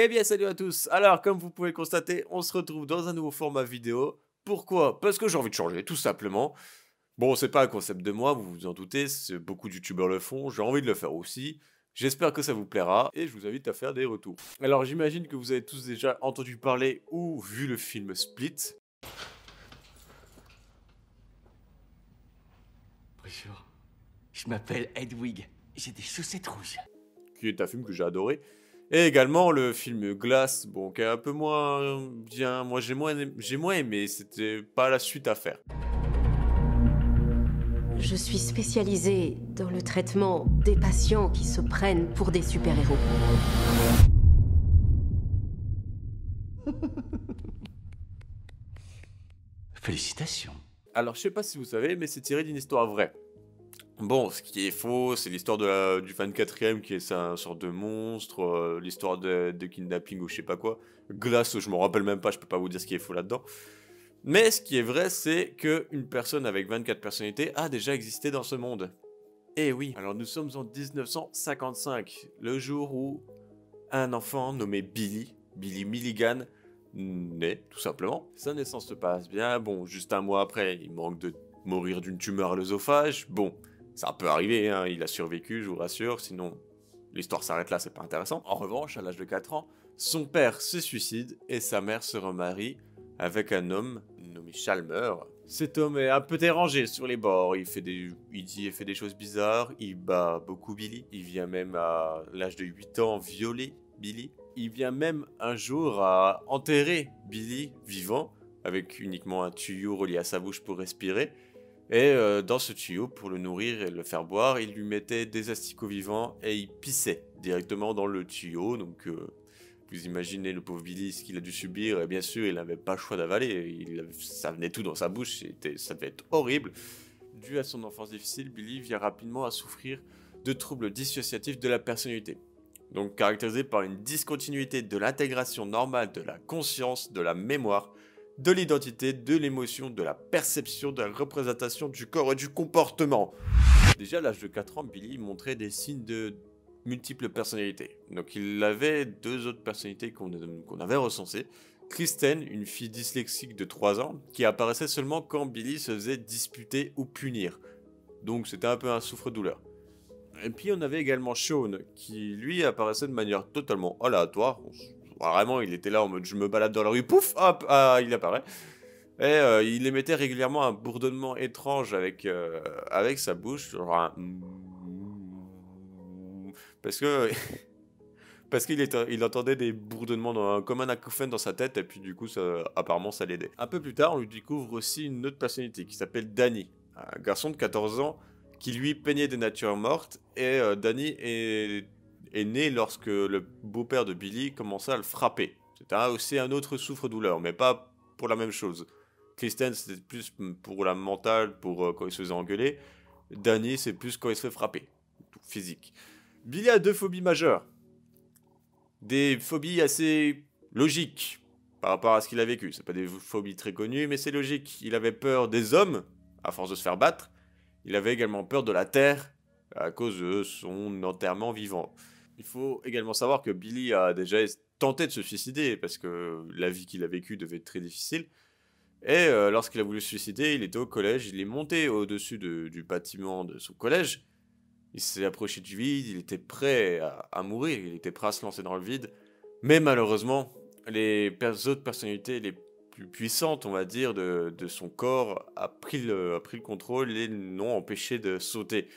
Eh bien salut à tous. Alors comme vous pouvez le constater, on se retrouve dans un nouveau format vidéo. Pourquoi? Parce que j'ai envie de changer, tout simplement. Bon, c'est pas un concept de moi, vous vous en doutez, beaucoup de youtubeurs le font, j'ai envie de le faire aussi. J'espère que ça vous plaira et je vous invite à faire des retours. Alors j'imagine que vous avez tous déjà entendu parler ou vu le film Split. Bonjour, je m'appelle Hedwig, j'ai des chaussettes rouges. Qui est un film que j'ai adoré. Et également le film Glass, bon, qui est un peu moins bien. Moi, j'ai moins aimé, c'était pas la suite à faire. Je suis spécialisée dans le traitement des patients qui se prennent pour des super-héros. Félicitations. Alors, je sais pas si vous savez, mais c'est tiré d'une histoire vraie. Bon, ce qui est faux, c'est l'histoire du 24e qui est un sorte de monstre, l'histoire de kidnapping ou je sais pas quoi. Glass, je m'en rappelle même pas, je peux pas vous dire ce qui est faux là-dedans. Mais ce qui est vrai, c'est qu'une personne avec 24 personnalités a déjà existé dans ce monde. Eh oui, alors nous sommes en 1955, le jour où un enfant nommé Billy Milligan, naît, tout simplement. Sa naissance se passe bien, bon, juste un mois après, il manque de mourir d'une tumeur à l'œsophage, bon, ça peut arriver, hein, il a survécu, je vous rassure, sinon l'histoire s'arrête là, c'est pas intéressant. En revanche, à l'âge de 4 ans, son père se suicide et sa mère se remarie avec un homme nommé Chalmer. Cet homme est un peu dérangé sur les bords, il fait des choses bizarres, il bat beaucoup Billy, il vient même à l'âge de 8 ans violer Billy. Il vient même un jour à enterrer Billy vivant, avec uniquement un tuyau relié à sa bouche pour respirer. Et dans ce tuyau, pour le nourrir et le faire boire, il lui mettait des asticots vivants et il pissait directement dans le tuyau. Donc vous imaginez le pauvre Billy ce qu'il a dû subir. Et bien sûr, il n'avait pas le choix d'avaler. Ça venait tout dans sa bouche. Ça devait être horrible. Dû à son enfance difficile, Billy vient rapidement à souffrir de troubles dissociatifs de la personnalité. Donc caractérisé par une discontinuité de l'intégration normale de la conscience, de la mémoire, de l'identité, de l'émotion, de la perception, de la représentation du corps et du comportement. Déjà à l'âge de 4 ans, Billy montrait des signes de multiples personnalités. Donc il avait deux autres personnalités qu'on avait recensées. Kristen, une fille dyslexique de 3 ans, qui apparaissait seulement quand Billy se faisait disputer ou punir. Donc c'était un peu un souffre-douleur. Et puis on avait également Sean, qui lui apparaissait de manière totalement aléatoire. Vraiment, il était là en mode je me balade dans la rue, pouf, hop, ah, il apparaît. Et il émettait régulièrement un bourdonnement étrange avec sa bouche, genre un... Parce que... Parce qu'il entendait des bourdonnements comme un acouphène dans sa tête, et puis du coup, apparemment, ça l'aidait. Un peu plus tard, on lui découvre aussi une autre personnalité qui s'appelle Danny, un garçon de 14 ans qui lui peignait des natures mortes, et Danny est né lorsque le beau-père de Billy commençait à le frapper. C'était aussi un autre souffre-douleur, mais pas pour la même chose. Kristen, c'était plus pour la mentale, pour quand il se faisait engueuler. Danny, c'est plus quand il se fait frapper, tout physique. Billy a deux phobies majeures. Des phobies assez logiques par rapport à ce qu'il a vécu. C'est pas des phobies très connues, mais c'est logique. Il avait peur des hommes, à force de se faire battre. Il avait également peur de la terre, à cause de son enterrement vivant. Il faut également savoir que Billy a déjà tenté de se suicider, parce que la vie qu'il a vécue devait être très difficile. Et lorsqu'il a voulu se suicider, il était au collège, il est monté au-dessus du bâtiment de son collège. Il s'est approché du vide, il était prêt à mourir, il était prêt à se lancer dans le vide. Mais malheureusement, les autres personnalités les plus puissantes, on va dire, de son corps a pris le contrôle et l'ont empêché de sauter.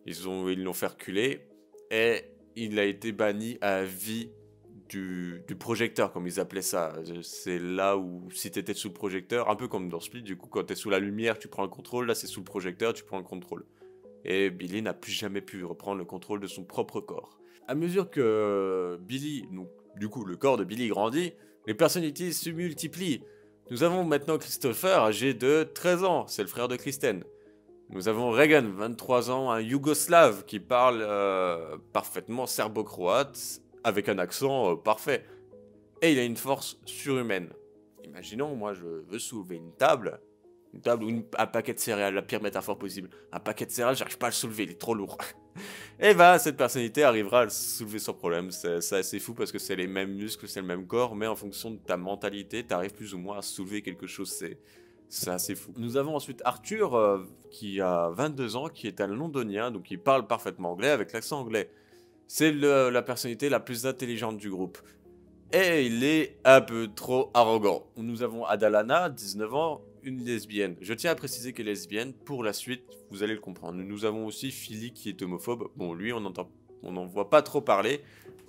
Ils l'ont fait reculer et il a été banni à vie du projecteur, comme ils appelaient ça. C'est là où, si tu étais sous le projecteur, un peu comme dans Split, du coup, quand tu es sous la lumière, tu prends le contrôle, là c'est sous le projecteur, tu prends le contrôle. Et Billy n'a plus jamais pu reprendre le contrôle de son propre corps. À mesure que Billy, donc, du coup le corps de Billy grandit, les personnalités se multiplient. Nous avons maintenant Christopher, âgé de 13 ans, c'est le frère de Kristen. Nous avons Regan, 23 ans, un Yougoslave qui parle parfaitement serbo-croate, avec un accent parfait. Et il a une force surhumaine. Imaginons, moi je veux soulever une table ou un paquet de céréales, la pire métaphore possible. Un paquet de céréales, j'arrive pas à le soulever, il est trop lourd. Et bah, cette personnalité arrivera à le soulever sans problème. C'est assez fou parce que c'est les mêmes muscles, c'est le même corps, mais en fonction de ta mentalité, t'arrives plus ou moins à soulever quelque chose. C'est assez fou. Nous avons ensuite Arthur, qui a 22 ans, qui est un londonien, donc il parle parfaitement anglais avec l'accent anglais. C'est la personnalité la plus intelligente du groupe. Et il est un peu trop arrogant. Nous avons Adalana, 19 ans, une lesbienne. Je tiens à préciser qu'elle est lesbienne, pour la suite, vous allez le comprendre. Nous avons aussi Philly qui est homophobe. Bon, lui, on n'en voit pas trop parler,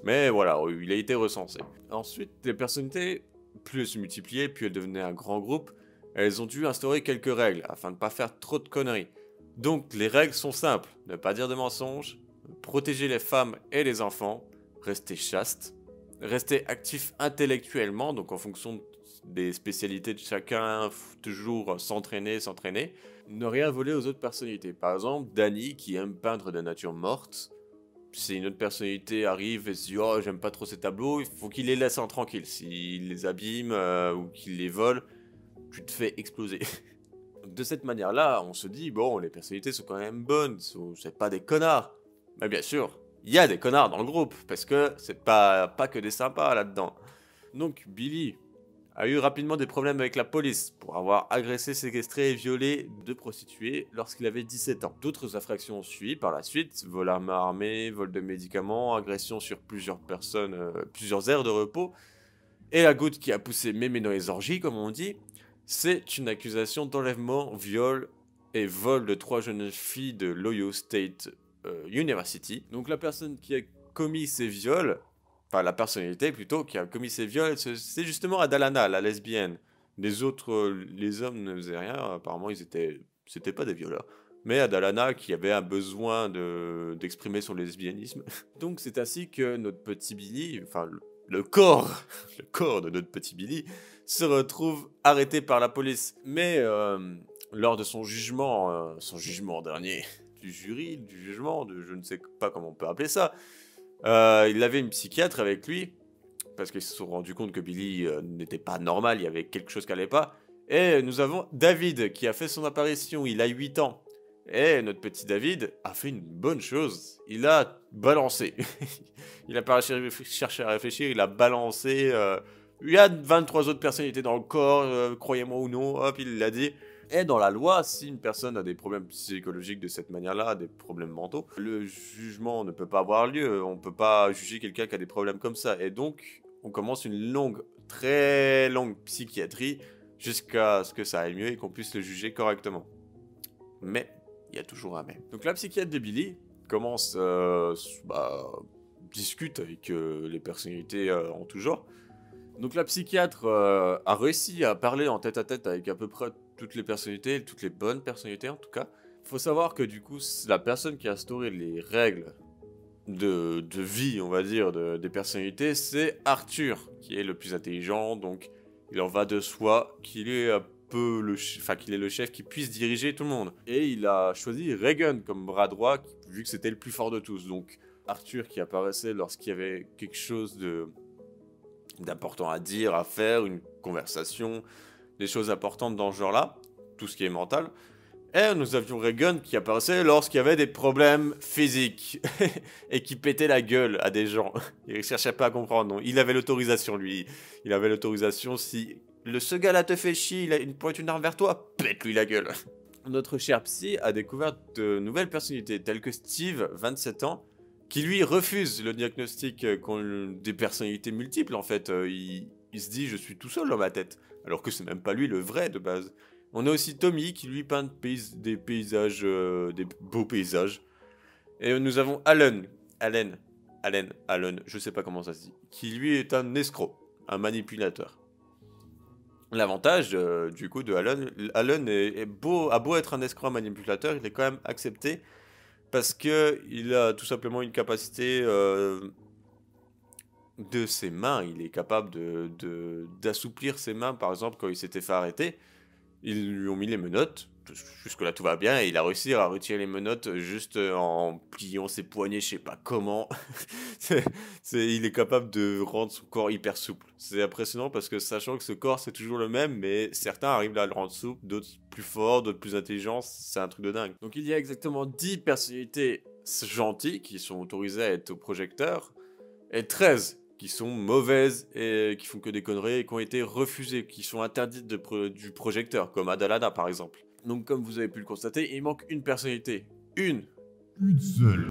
mais voilà, il a été recensé. Ensuite, les personnalités, plus elles se multipliaient, plus elles devenaient un grand groupe, elles ont dû instaurer quelques règles, afin de ne pas faire trop de conneries. Donc, les règles sont simples. Ne pas dire de mensonges, protéger les femmes et les enfants, rester chaste, rester actif intellectuellement, donc en fonction des spécialités de chacun, toujours s'entraîner. Ne rien voler aux autres personnalités. Par exemple, Danny, qui aime peindre de nature morte, si une autre personnalité arrive et se dit « Oh, j'aime pas trop ces tableaux », il faut qu'il les laisse en tranquille. S'il les abîme ou qu'il les vole, tu te fais exploser. De cette manière-là, on se dit « Bon, les personnalités sont quand même bonnes, c'est pas des connards ». Mais bien sûr, il y a des connards dans le groupe, parce que c'est pas que des sympas là-dedans. Donc Billy a eu rapidement des problèmes avec la police pour avoir agressé, séquestré et violé 2 prostituées lorsqu'il avait 17 ans. D'autres infractions ont suivi par la suite, vol à main armée, vol de médicaments, agression sur plusieurs personnes, plusieurs aires de repos. Et la goutte qui a poussé mémé dans les orgies, comme on dit, c'est une accusation d'enlèvement, viol et vol de 3 jeunes filles de l'Ohio State University. Donc la personne qui a commis ces viols, enfin la personnalité plutôt, qui a commis ces viols, c'est justement Adalana, la lesbienne. Les autres, les hommes ne faisaient rien, apparemment c'était pas des violeurs. Mais Adalana qui avait un besoin d'exprimer son lesbianisme. Donc c'est ainsi que notre petit Billy, enfin le corps de notre petit Billy, se retrouve arrêté par la police. Mais lors de son jugement dernier, du jury, du jugement, je ne sais pas comment on peut appeler ça, il avait une psychiatre avec lui, parce qu'ils se sont rendus compte que Billy n'était pas normal, il y avait quelque chose qui n'allait pas. Et nous avons David qui a fait son apparition, il a 8 ans. Et notre petit David a fait une bonne chose, il a balancé. Il n'a pas cherché à réfléchir, il a balancé. Il y a 23 autres personnalités dans le corps, croyez-moi ou non, hop, il l'a dit. Et dans la loi, si une personne a des problèmes psychologiques de cette manière-là, des problèmes mentaux, le jugement ne peut pas avoir lieu. On ne peut pas juger quelqu'un qui a des problèmes comme ça. Et donc, on commence une longue, très longue psychiatrie jusqu'à ce que ça aille mieux et qu'on puisse le juger correctement. Mais, il y a toujours un mais. Donc la psychiatre de Billy commence, discute avec les personnalités en tout genre. Donc la psychiatre a réussi à parler en tête-à-tête avec à peu près toutes les personnalités, toutes les bonnes personnalités en tout cas. Faut savoir que du coup, la personne qui a instauré les règles de vie, on va dire, des personnalités, c'est Arthur, qui est le plus intelligent, donc il en va de soi qu'il est un peu qu'il est le chef qui puisse diriger tout le monde. Et il a choisi Reagan comme bras droit, vu que c'était le plus fort de tous. Donc Arthur qui apparaissait lorsqu'il y avait quelque chose d'important à dire, à faire, une conversation, des choses importantes dans ce genre-là, tout ce qui est mental. Et nous avions Reagan qui apparaissait lorsqu'il y avait des problèmes physiques et qui pétait la gueule à des gens. Il ne cherchait pas à comprendre, non. Il avait l'autorisation, lui. Il avait l'autorisation si ce gars-là te fait chier, il pointe une arme vers toi, pète-lui la gueule. Notre cher psy a découvert de nouvelles personnalités, telles que Steve, 27 ans, qui lui refuse le diagnostic des personnalités multiples en fait. Il se dit je suis tout seul dans ma tête, alors que c'est même pas lui le vrai de base. On a aussi Tommy qui lui peint des paysages, des beaux paysages. Et nous avons Allen, je sais pas comment ça se dit, qui lui est un escroc, un manipulateur. L'avantage du coup de Allen a beau être un escroc, un manipulateur, il est quand même accepté. Parce qu'il a tout simplement une capacité de ses mains. Il est capable d'assouplir ses mains. Par exemple, quand il s'était fait arrêter, ils lui ont mis les menottes. Jusque-là, tout va bien et il a réussi à retirer les menottes juste en pliant ses poignets, je sais pas comment. C'est il est capable de rendre son corps hyper souple. C'est impressionnant parce que sachant que ce corps, c'est toujours le même, mais certains arrivent à le rendre souple, d'autres plus forts, d'autres plus intelligents. C'est un truc de dingue. Donc il y a exactement 10 personnalités gentilles qui sont autorisées à être au projecteur et 13 qui sont mauvaises et qui font que des conneries et qui ont été refusées, qui sont interdites du projecteur, comme Adalada par exemple. Donc comme vous avez pu le constater, il manque une personnalité. Une seule.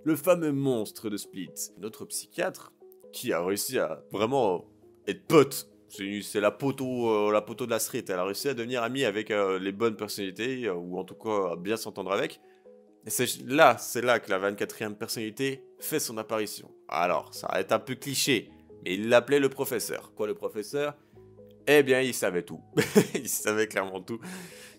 Le fameux monstre de Split. Notre psychiatre, qui a réussi à vraiment être pote. C'est la poteau de la street. Elle a réussi à devenir amie avec les bonnes personnalités, ou en tout cas à bien s'entendre avec. Et c'est là que la 24e personnalité fait son apparition. Alors, ça va être un peu cliché, mais il l'appelait le professeur. Quoi, le professeur? Eh bien, il savait tout. Il savait clairement tout.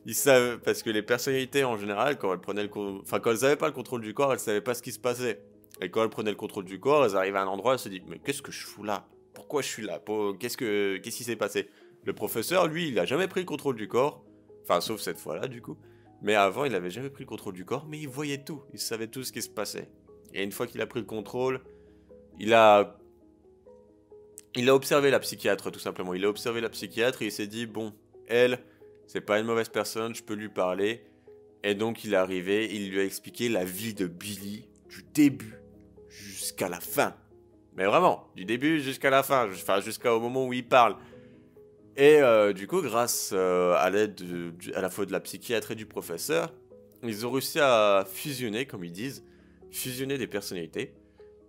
Il savait, parce que les personnalités, en général, quand elles prenaient quand elles n'avaient pas le contrôle du corps, elles savaient pas ce qui se passait. Et quand elles prenaient le contrôle du corps, elles arrivaient à un endroit, elles se disaient, mais qu'est-ce que je fous là? Pourquoi je suis là? Qu'est-ce qui s'est passé? Le professeur, lui, il a jamais pris le contrôle du corps. Enfin, sauf cette fois-là, du coup. Mais avant, il avait jamais pris le contrôle du corps, mais il voyait tout. Il savait tout ce qui se passait. Et une fois qu'il a pris le contrôle, il a observé la psychiatre, tout simplement. Il a observé la psychiatre et il s'est dit, bon, elle, c'est pas une mauvaise personne, je peux lui parler. Et donc, il est arrivé, il lui a expliqué la vie de Billy, du début jusqu'à la fin. Mais vraiment, du début jusqu'à la fin, enfin, jusqu'au moment où il parle. Et du coup, grâce à l'aide à la fois de la psychiatre et du professeur, ils ont réussi à fusionner, comme ils disent, fusionner des personnalités.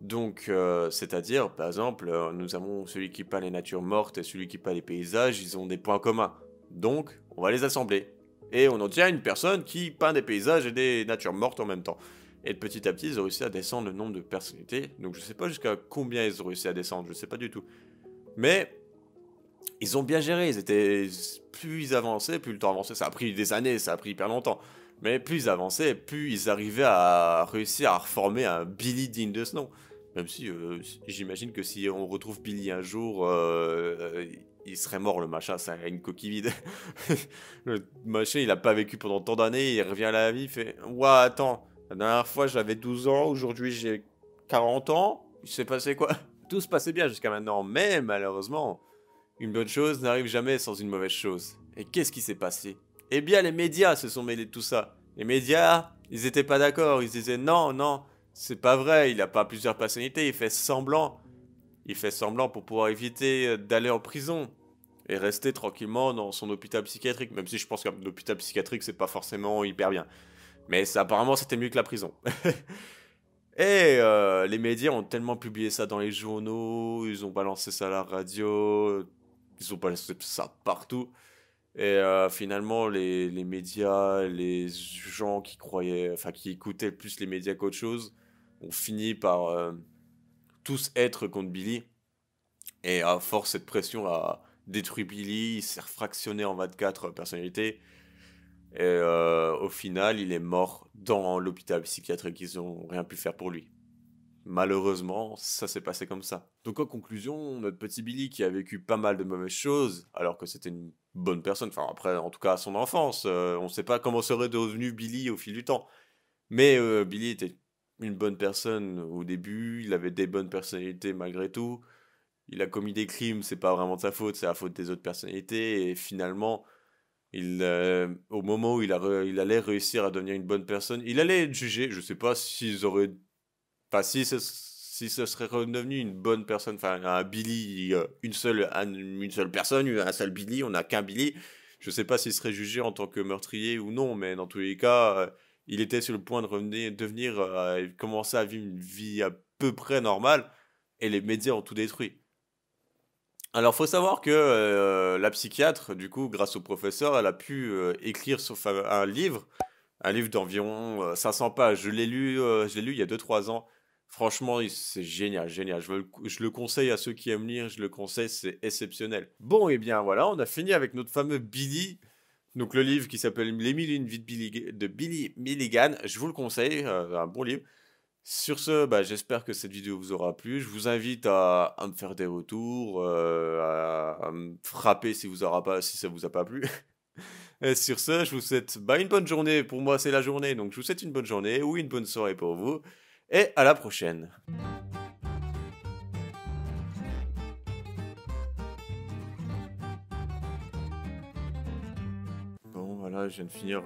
Donc, c'est-à-dire, par exemple, nous avons celui qui peint les natures mortes et celui qui peint les paysages, ils ont des points communs. Donc, on va les assembler. Et on obtient une personne qui peint des paysages et des natures mortes en même temps. Et petit à petit, ils ont réussi à descendre le nombre de personnalités. Donc, je sais pas jusqu'à combien ils ont réussi à descendre, je sais pas du tout. Mais ils ont bien géré, plus ils avançaient, plus le temps avançait. Ça a pris des années, ça a pris hyper longtemps. Mais plus ils avançaient, plus ils arrivaient à réussir à reformer un Billy digne de ce nom. Même si j'imagine que si on retrouve Billy un jour, il serait mort le machin, c'est une coquille vide. Le machin, il a pas vécu pendant tant d'années, il revient à la vie, il fait « Ouah, attends, la dernière fois j'avais 12 ans, aujourd'hui j'ai 40 ans, il s'est passé quoi ?» Tout se passait bien jusqu'à maintenant, mais malheureusement... Une bonne chose n'arrive jamais sans une mauvaise chose. Et qu'est-ce qui s'est passé? Eh bien, les médias se sont mêlés de tout ça. Les médias, ils étaient pas d'accord. Ils disaient non, non, c'est pas vrai. Il a pas plusieurs personnalités. Il fait semblant. Il fait semblant pour pouvoir éviter d'aller en prison et rester tranquillement dans son hôpital psychiatrique. Même si je pense qu'un hôpital psychiatrique, c'est pas forcément hyper bien. Mais apparemment, c'était mieux que la prison. Et les médias ont tellement publié ça dans les journaux, ils ont balancé ça à la radio, ils ont balancé ça partout. Et finalement, les médias, les gens qui croyaient, enfin qui écoutaient plus les médias qu'autre chose, ont fini par tous être contre Billy. Et à force, cette pression a détruit Billy, il s'est fractionné en 24 personnalités. Et au final, il est mort dans l'hôpital psychiatrique, ils n'ont rien pu faire pour lui. Malheureusement, ça s'est passé comme ça. Donc en conclusion, notre petit Billy qui a vécu pas mal de mauvaises choses, alors que c'était une bonne personne, enfin après, en tout cas à son enfance, on ne sait pas comment serait devenu Billy au fil du temps. Mais Billy était une bonne personne au début, il avait des bonnes personnalités malgré tout. Il a commis des crimes, c'est pas vraiment de sa faute, c'est la faute des autres personnalités, et finalement... au moment où il allait réussir à devenir une bonne personne, il allait être jugé. Je sais pas s'ils auraient, enfin si ce serait redevenu une bonne personne, enfin un Billy, une seule personne, un seul Billy, on n'a qu'un Billy. Je sais pas s'il serait jugé en tant que meurtrier ou non, mais dans tous les cas, il était sur le point de commencer à vivre une vie à peu près normale, et les médias ont tout détruit. Alors, faut savoir que la psychiatre, du coup, grâce au professeur, elle a pu écrire un livre d'environ 500 pages. Je l'ai lu il y a 2-3 ans. Franchement, c'est génial, génial. Je le conseille à ceux qui aiment lire, je le conseille, c'est exceptionnel. Bon, et bien voilà, on a fini avec notre fameux Billy. Donc, le livre qui s'appelle Les 1000 et une vies de Billy Milligan. Je vous le conseille, un bon livre. Sur ce, j'espère que cette vidéo vous aura plu. Je vous invite à me faire des retours, à me frapper si ça vous a pas plu. Et sur ce, je vous souhaite une bonne journée. Pour moi, c'est la journée, donc je vous souhaite une bonne journée ou une bonne soirée pour vous. Et à la prochaine. Bon, voilà, je viens de finir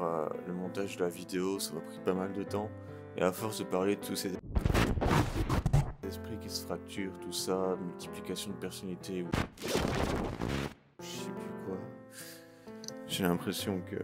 le montage de la vidéo. Ça m'a pris pas mal de temps. Et à force de parler de tous ces esprits qui se fracturent, tout ça, multiplication de personnalités, ou je sais plus quoi. J'ai l'impression que